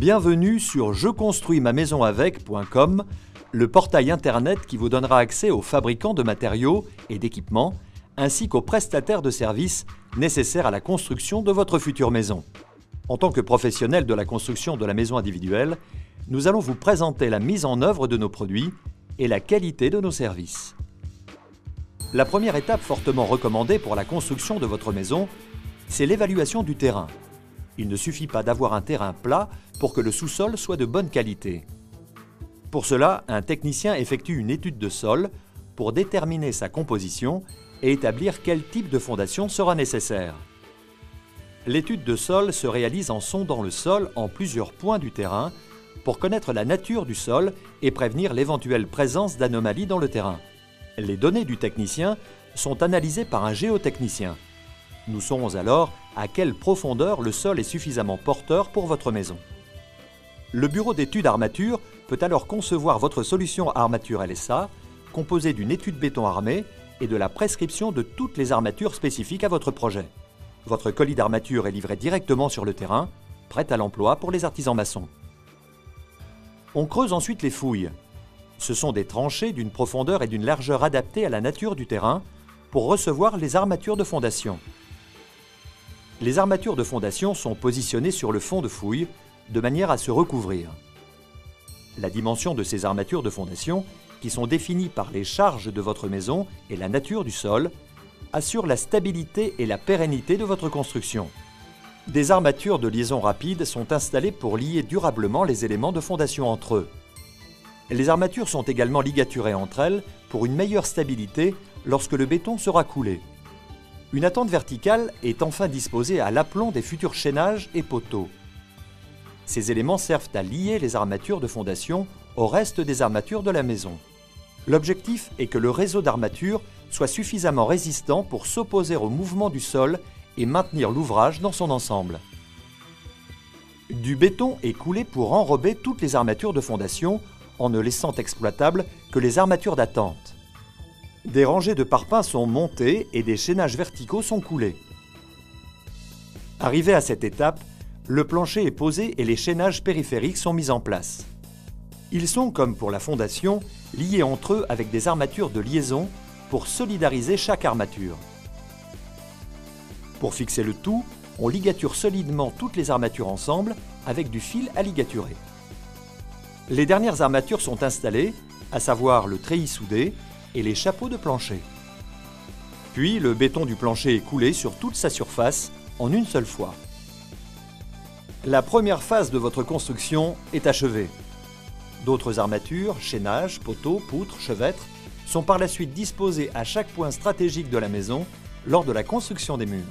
Bienvenue sur jeconstruismamaisonavec.com, le portail internet qui vous donnera accès aux fabricants de matériaux et d'équipements, ainsi qu'aux prestataires de services nécessaires à la construction de votre future maison. En tant que professionnel de la construction de la maison individuelle, nous allons vous présenter la mise en œuvre de nos produits et la qualité de nos services. La première étape fortement recommandée pour la construction de votre maison, c'est l'évaluation du terrain. Il ne suffit pas d'avoir un terrain plat pour que le sous-sol soit de bonne qualité. Pour cela, un technicien effectue une étude de sol pour déterminer sa composition et établir quel type de fondation sera nécessaire. L'étude de sol se réalise en sondant le sol en plusieurs points du terrain pour connaître la nature du sol et prévenir l'éventuelle présence d'anomalies dans le terrain. Les données du technicien sont analysées par un géotechnicien. Nous saurons alors à quelle profondeur le sol est suffisamment porteur pour votre maison. Le bureau d'études armature peut alors concevoir votre solution armature LSA, composée d'une étude béton armé et de la prescription de toutes les armatures spécifiques à votre projet. Votre colis d'armature est livré directement sur le terrain, prêt à l'emploi pour les artisans maçons. On creuse ensuite les fouilles. Ce sont des tranchées d'une profondeur et d'une largeur adaptées à la nature du terrain pour recevoir les armatures de fondation. Les armatures de fondation sont positionnées sur le fond de fouille de manière à se recouvrir. La dimension de ces armatures de fondation, qui sont définies par les charges de votre maison et la nature du sol, assure la stabilité et la pérennité de votre construction. Des armatures de liaison rapide sont installées pour lier durablement les éléments de fondation entre eux. Les armatures sont également ligaturées entre elles pour une meilleure stabilité lorsque le béton sera coulé. Une attente verticale est enfin disposée à l'aplomb des futurs chaînages et poteaux. Ces éléments servent à lier les armatures de fondation au reste des armatures de la maison. L'objectif est que le réseau d'armatures soit suffisamment résistant pour s'opposer au mouvement du sol et maintenir l'ouvrage dans son ensemble. Du béton est coulé pour enrober toutes les armatures de fondation en ne laissant exploitables que les armatures d'attente. Des rangées de parpaings sont montées et des chaînages verticaux sont coulés. Arrivé à cette étape, le plancher est posé et les chaînages périphériques sont mis en place. Ils sont, comme pour la fondation, liés entre eux avec des armatures de liaison pour solidariser chaque armature. Pour fixer le tout, on ligature solidement toutes les armatures ensemble avec du fil à ligaturer. Les dernières armatures sont installées, à savoir le treillis soudé et les chapeaux de plancher. Puis le béton du plancher est coulé sur toute sa surface en une seule fois. La première phase de votre construction est achevée. D'autres armatures, chaînages, poteaux, poutres, chevêtres sont par la suite disposées à chaque point stratégique de la maison lors de la construction des murs.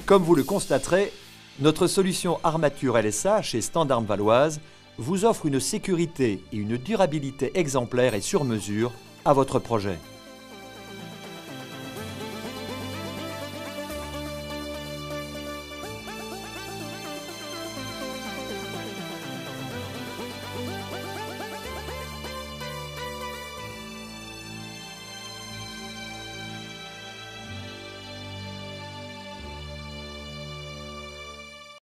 Comme vous le constaterez, notre solution armature LSA chez Standarm Valoise vous offre une sécurité et une durabilité exemplaires et sur mesure à votre projet.